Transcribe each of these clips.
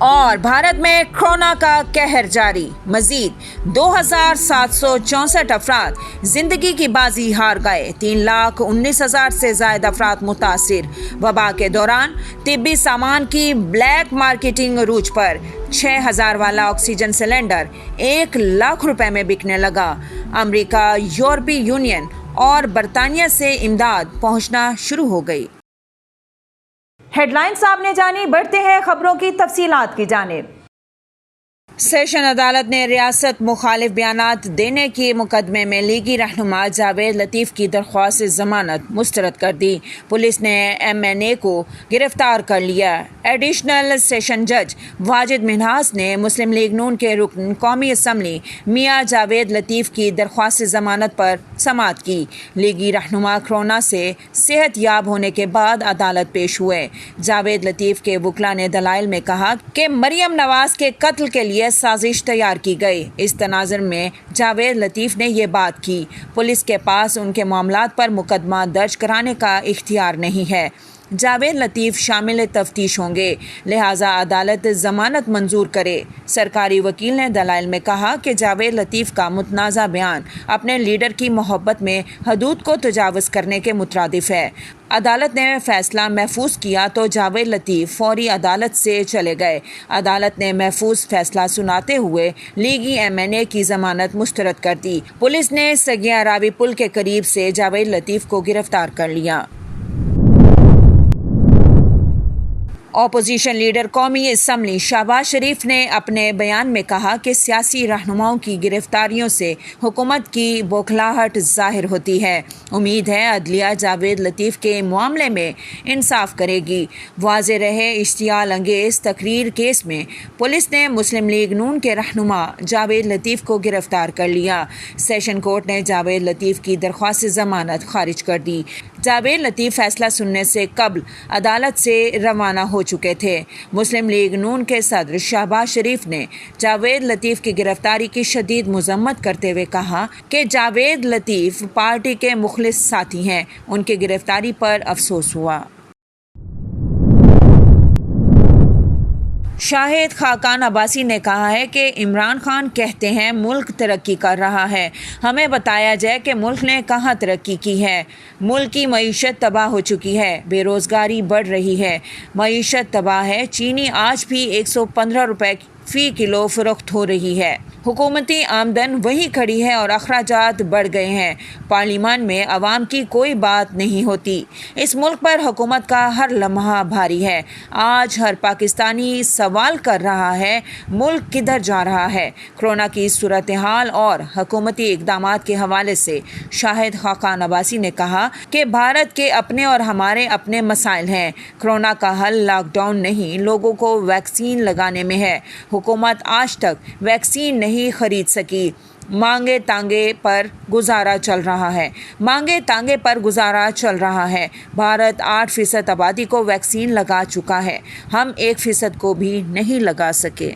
اور بھارت میں کورونا کا قہر جاری، مزید 2764 افراد زندگی کی بازی ہار گئے، 3,19,000 سے زائد افراد متاثر۔ وبا کے دوران طبی سامان کی بلیک مارکیٹنگ عروج پر، 6,000 والا آکسیجن سلنڈر 1 لاکھ روپے میں بکنے لگا۔ امریکہ، یورپی یونین اور برطانیہ سے امداد پہنچنا شروع ہو گئی۔ ہیڈ لائنز آپ نے جانی، بڑھتے ہیں خبروں کی تفصیلات کی جانب۔ سیشن عدالت نے ریاست مخالف بیانات دینے کے مقدمے میں لیگی رہنما جاوید لطیف کی درخواست ضمانت مسترد کر دی۔ پولیس نے MNA کو گرفتار کر لیا۔ ایڈیشنل سیشن جج واجد منہاس نے مسلم لیگ نون کے رکن قومی اسمبلی میاں جاوید لطیف کی درخواست ضمانت پر سماعت کی۔ لیگی رہنما کورونا سے صحت یاب ہونے کے بعد عدالت پیش ہوئے۔ جاوید لطیف کے وکلاء نے دلائل میں کہا کہ مریم نواز کے قتل کے لیے سازش تیار کی گئی۔ اس تناظر میں جاوید لطیف نے یہ بات کی، پولیس کے پاس ان کے معاملات پر مقدمہ درج کرانے کا اختیار نہیں ہے۔ جاوید لطیف شامل تفتیش ہوں گے، لہٰذا عدالت ضمانت منظور کرے۔ سرکاری وکیل نے دلائل میں کہا کہ جاوید لطیف کا متنازع بیان اپنے لیڈر کی محبت میں حدود کو تجاوز کرنے کے مترادف ہے۔ عدالت نے فیصلہ محفوظ کیا تو جاوید لطیف فوری عدالت سے چلے گئے۔ عدالت نے محفوظ فیصلہ سناتے ہوئے لیگی MNA کی ضمانت مسترد کر دی۔ پولیس نے سگیا راوی پل کے قریب سے جاوید لطیف کو گرفتار کر لیا۔ اپوزیشن لیڈر قومی اسمبلی شہباز شریف نے اپنے بیان میں کہا کہ سیاسی رہنماؤں کی گرفتاریوں سے حکومت کی بوکھلاہٹ ظاہر ہوتی ہے۔ امید ہے عدلیہ جاوید لطیف کے معاملے میں انصاف کرے گی۔ واضح رہے اشتعال انگیز تقریر کیس میں پولیس نے مسلم لیگ نون کے رہنما جاوید لطیف کو گرفتار کر لیا۔ سیشن کورٹ نے جاوید لطیف کی درخواست ضمانت خارج کر دی۔ جاوید لطیف فیصلہ سننے سے قبل عدالت سے روانہ ہو چکے تھے۔ مسلم لیگ نون کے صدر شہباز شریف نے جاوید لطیف کی گرفتاری کی شدید مذمت کرتے ہوئے کہا کہ جاوید لطیف پارٹی کے مخلص ساتھی ہیں، ان کی گرفتاری پر افسوس ہوا۔ شاہد خاقان عباسی نے کہا ہے کہ عمران خان کہتے ہیں ملک ترقی کر رہا ہے، ہمیں بتایا جائے کہ ملک نے کہاں ترقی کی ہے۔ ملک کی معیشت تباہ ہو چکی ہے، بے روزگاری بڑھ رہی ہے، معیشت تباہ ہے۔ چینی آج بھی 115 روپے فی کلو فروخت ہو رہی ہے، حکومتی آمدن وہیں کھڑی ہے اور اخراجات بڑھ گئے ہیں۔ پارلیمان میں عوام کی کوئی بات نہیں ہوتی۔ اس ملک پر حکومت کا ہر لمحہ بھاری ہے۔ آج ہر پاکستانی سوال کر رہا ہے ملک کدھر جا رہا ہے۔ کورونا کی صورتحال اور حکومتی اقدامات کے حوالے سے شاہد خاقان عباسی نے کہا کہ بھارت کے اپنے اور ہمارے اپنے مسائل ہیں۔ کورونا کا حل لاک ڈاؤن نہیں، لوگوں کو ویکسین لگانے میں ہے۔ حکومت آج تک ویکسین نہیں خرید سکی۔ مانگے تانگے پر گزارا چل رہا ہے۔ بھارت 8% آبادی کو ویکسین لگا چکا ہے، ہم 1% کو بھی نہیں لگا سکے۔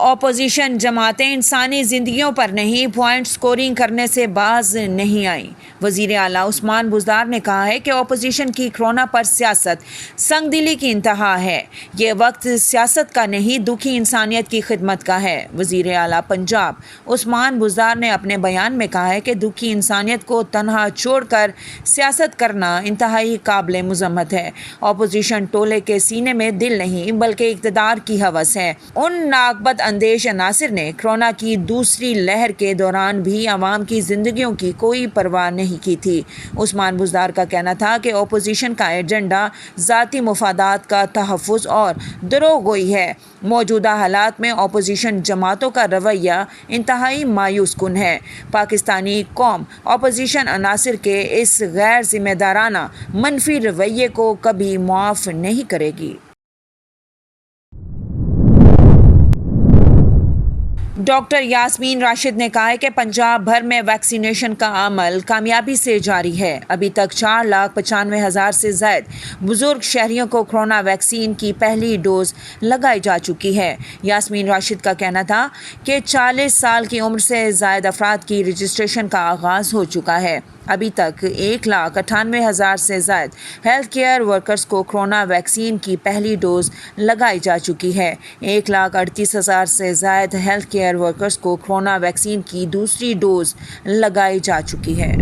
اپوزیشن جماعتیں انسانی زندگیوں پر نہیں پوائنٹ سکورنگ کرنے سے باز نہیں آئیں۔ وزیر اعلیٰ عثمان بزدار نے کہا ہے کہ اپوزیشن کی کورونا پر سیاست سنگ دلی کی انتہا ہے۔ یہ وقت سیاست کا نہیں، دکھی انسانیت کی خدمت کا ہے۔ وزیر اعلیٰ پنجاب عثمان بزدار نے اپنے بیان میں کہا ہے کہ دکھی انسانیت کو تنہا چھوڑ کر سیاست کرنا انتہائی قابل مذمت ہے۔ اپوزیشن ٹولے کے سینے میں دل نہیں بلکہ اقتدار کی ہوس ہے۔ ان ناقبت اندیش عناصر نے کورونا کی دوسری لہر کے دوران بھی عوام کی زندگیوں کی کوئی پرواہ نہیں کی تھی۔ عثمان بزدار کا کہنا تھا کہ اپوزیشن کا ایجنڈا ذاتی مفادات کا تحفظ اور دروغ گوئی ہے۔ موجودہ حالات میں اپوزیشن جماعتوں کا رویہ انتہائی مایوس کن ہے۔ پاکستانی قوم اپوزیشن عناصر کے اس غیر ذمہ دارانہ منفی رویے کو کبھی معاف نہیں کرے گی۔ ڈاکٹر یاسمین راشد نے کہا ہے کہ پنجاب بھر میں ویکسینیشن کا عمل کامیابی سے جاری ہے۔ ابھی تک 4,95,000 سے زائد بزرگ شہریوں کو کورونا ویکسین کی پہلی ڈوز لگائی جا چکی ہے۔ یاسمین راشد کا کہنا تھا کہ 40 سال کی عمر سے زائد افراد کی رجسٹریشن کا آغاز ہو چکا ہے۔ ابھی تک 1,98,000 سے زائد ہیلتھ کیئر ورکرز کو کورونا ویکسین کی پہلی ڈوز لگائی جا چکی ہے۔ 1,38,000 سے زائد ہیلتھ کیئر ورکرز کو کورونا ویکسین کی دوسری ڈوز لگائی جا چکی ہے۔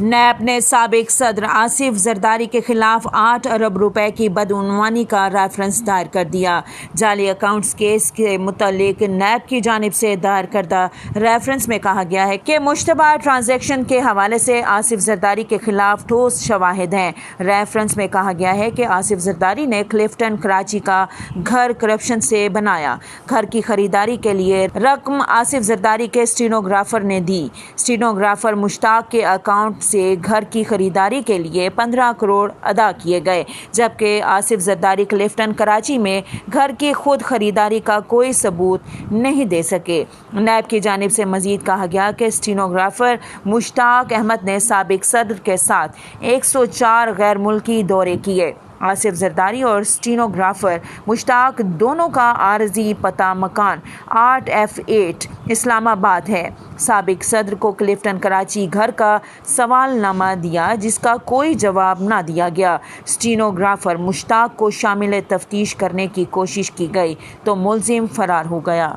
نیب نے سابق صدر آصف زرداری کے خلاف 8 ارب روپے کی بدعنوانی کا ریفرنس دائر کر دیا۔ جعلی اکاؤنٹس کیس کے متعلق نیب کی جانب سے دائر کردہ ریفرنس میں کہا گیا ہے کہ مشتبہ ٹرانزیکشن کے حوالے سے آصف زرداری کے خلاف ٹھوس شواہد ہیں۔ ریفرنس میں کہا گیا ہے کہ آصف زرداری نے کلفٹن کراچی کا گھر کرپشن سے بنایا۔ گھر کی خریداری کے لیے رقم آصف زرداری کے اسٹینوگرافر نے دی۔ اسٹینوگرافر مشتاق کے اکاؤنٹ سے گھر کی خریداری کے لیے 15 کروڑ ادا کیے گئے، جبکہ آصف زرداری کلفٹن کراچی میں گھر کی خود خریداری کا کوئی ثبوت نہیں دے سکے۔ نیب کی جانب سے مزید کہا گیا کہ اسٹینوگرافر مشتاق احمد نے سابق صدر کے ساتھ 104 غیر ملکی دورے کیے۔ آصف زرداری اور اسٹینوگرافر مشتاق دونوں کا عارضی پتہ مکان 8F8 اسلام آباد ہے۔ سابق صدر کو کلفٹن کراچی گھر کا سوال نامہ دیا جس کا کوئی جواب نہ دیا گیا۔ اسٹینوگرافر مشتاق کو شامل تفتیش کرنے کی کوشش کی گئی تو ملزم فرار ہو گیا۔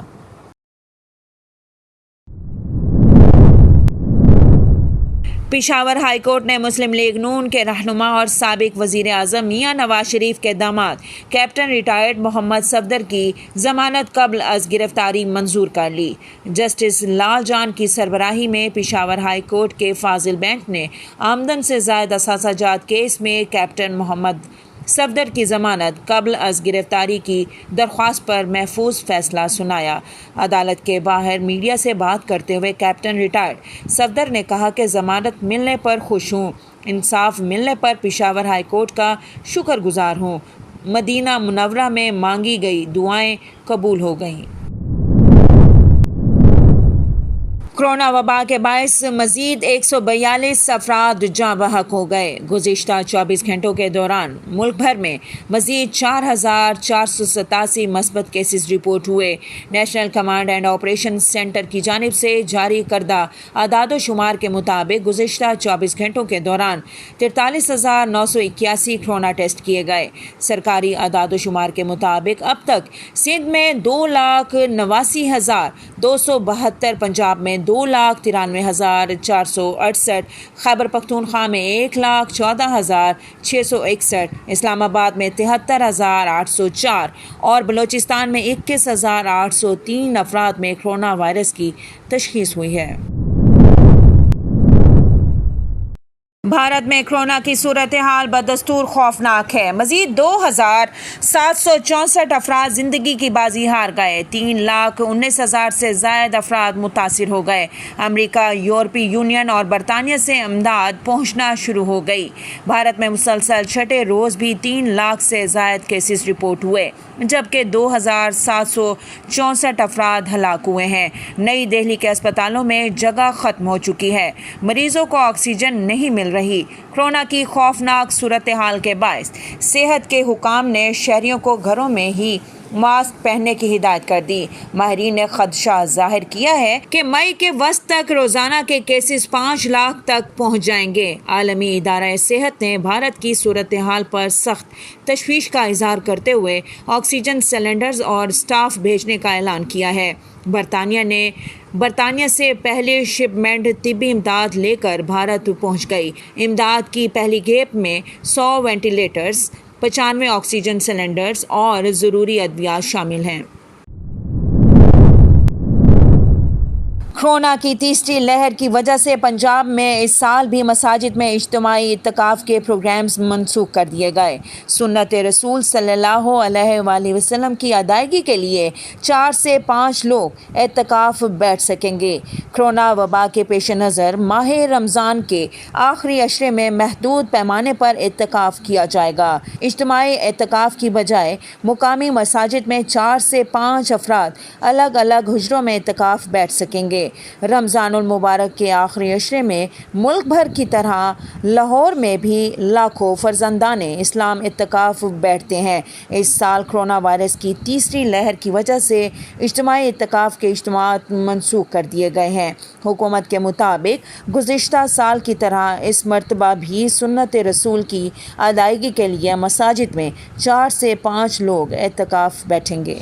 پشاور ہائی کورٹ نے مسلم لیگ نون کے رہنما اور سابق وزیر اعظم میاں نواز شریف کے داماد کیپٹن ریٹائرڈ محمد صفدر کی ضمانت قبل از گرفتاری منظور کر لی۔ جسٹس لال جان کی سربراہی میں پشاور ہائی کورٹ کے فاضل بینچ نے آمدن سے زائد اثاثہ جات کیس میں کیپٹن محمد صفدر کی ضمانت قبل از گرفتاری کی درخواست پر محفوظ فیصلہ سنایا۔ عدالت کے باہر میڈیا سے بات کرتے ہوئے کیپٹن ریٹائرڈ صفدر نے کہا کہ ضمانت ملنے پر خوش ہوں، انصاف ملنے پر پشاور ہائی کورٹ کا شکر گزار ہوں۔ مدینہ منورہ میں مانگی گئی دعائیں قبول ہو گئیں۔ کورونا وبا کے باعث مزید 142 افراد جاں بحق ہو گئے۔ گزشتہ 24 گھنٹوں کے دوران ملک بھر میں مزید 4,487 مثبت کیسز رپورٹ ہوئے۔ National command and operation centre کی جانب سے جاری کردہ اعداد و شمار کے مطابق گزشتہ 24 گھنٹوں کے دوران 43,981 کورونا ٹیسٹ کیے گئے۔ سرکاری اعداد و شمار کے مطابق اب تک سندھ میں 2,89,272، پنجاب میں 2,93,468، خیبر پختونخوا میں 1,14,661، اسلام آباد میں 73,804 اور بلوچستان میں 21,803 افراد میں کورونا وائرس کی تشخیص ہوئی ہے۔ بھارت میں کورونا کی صورتحال بدستور خوفناک ہے۔ مزید 2,764 افراد زندگی کی بازی ہار گئے۔ 3,19,000 سے زائد افراد متاثر ہو گئے۔ امریکہ، یورپی یونین اور برطانیہ سے امداد پہنچنا شروع ہو گئی۔ بھارت میں مسلسل چھٹے روز بھی 3 لاکھ سے زائد کیسز رپورٹ ہوئے، جبکہ 2,764 افراد ہلاک ہوئے ہیں۔ نئی دہلی کے اسپتالوں میں جگہ ختم ہو چکی ہے۔ مریضوں کو آکسیجن نہیں مل رہی۔ کورونا کی خوفناک صورتحال کے باعث صحت کے حکام نے شہریوں کو گھروں میں ہی ماسک پہننے کی ہدایت کر دی۔ ماہرین نے خدشہ ظاہر کیا ہے کہ مئی کے وسط تک روزانہ کے کیسز 5 لاکھ تک پہنچ جائیں گے۔ عالمی ادارہ صحت نے بھارت کی صورتحال پر سخت تشویش کا اظہار کرتے ہوئے آکسیجن سلنڈرز اور اسٹاف بھیجنے کا اعلان کیا ہے۔ برطانیہ سے پہلی شپمنٹ طبی امداد لے کر بھارت پہنچ گئی۔ امداد کی پہلی کھیپ میں 100 وینٹیلیٹرز، 95 آکسیجن سلنڈرز اور ضروری ادویات شامل ہیں۔ کورونا کی تیسری لہر کی وجہ سے پنجاب میں اس سال بھی مساجد میں اجتماعی اعتکاف کے پروگرامز منسوخ کر دیے گئے۔ سنت رسول صلی اللہ علیہ وآلہ وسلم کی ادائیگی کے لیے 4 سے 5 لوگ اعتکاف بیٹھ سکیں گے۔ کورونا وبا کے پیش نظر ماہ رمضان کے آخری عشرے میں محدود پیمانے پر اعتکاف کیا جائے گا۔ اجتماعی اعتکاف کی بجائے مقامی مساجد میں 4 سے 5 افراد الگ الگ حجروں میں اعتکاف بیٹھ سکیں گے۔ رمضان المبارک کے آخری عشرے میں ملک بھر کی طرح لاہور میں بھی لاکھوں فرزندان اسلام اعتکاف بیٹھتے ہیں۔ اس سال کرونا وائرس کی تیسری لہر کی وجہ سے اجتماعی اعتکاف کے اجتماعات منسوخ کر دیے گئے ہیں۔ حکومت کے مطابق گزشتہ سال کی طرح اس مرتبہ بھی سنت رسول کی ادائیگی کے لیے مساجد میں 4 سے 5 لوگ اعتکاف بیٹھیں گے۔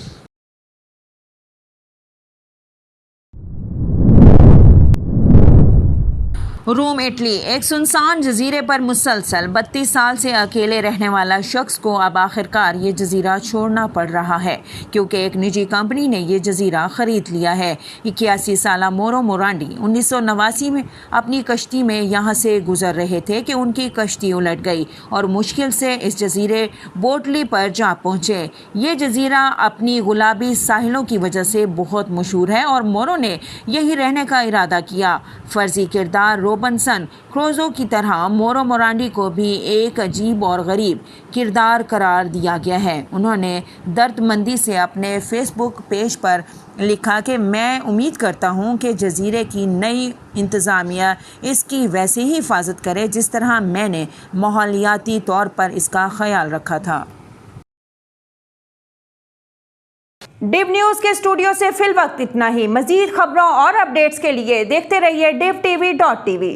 روم اٹلی ایک سنسان جزیرے پر مسلسل 32 سال سے اکیلے رہنے والا شخص کو اب آخرکار یہ جزیرہ چھوڑنا پڑ رہا ہے کیونکہ ایک نجی کمپنی نے یہ جزیرہ خرید لیا ہے۔ 81 سالہ مورو مورانڈی 1989 میں اپنی کشتی میں یہاں سے گزر رہے تھے کہ ان کی کشتی الٹ گئی اور مشکل سے اس جزیرے بوٹلی پر جا پہنچے۔ یہ جزیرہ اپنی گلابی ساحلوں کی وجہ سے بہت مشہور ہے اور مورو نے یہی رہنے کا ارادہ کیا۔ فرضی کردار روبنسن کروزو کی طرح مورو مورانڈی کو بھی ایک عجیب اور غریب کردار قرار دیا گیا ہے۔ انہوں نے درد مندی سے اپنے فیس بک پیج پر لکھا کہ میں امید کرتا ہوں کہ جزیرے کی نئی انتظامیہ اس کی ویسے ہی حفاظت کرے جس طرح میں نے ماحولیاتی طور پر اس کا خیال رکھا تھا۔ ڈیو نیوز کے اسٹوڈیو سے فی الوقت اتنا ہی۔ مزید خبروں اور اپڈیٹس کے لیے دیکھتے رہیے DivTV.tv۔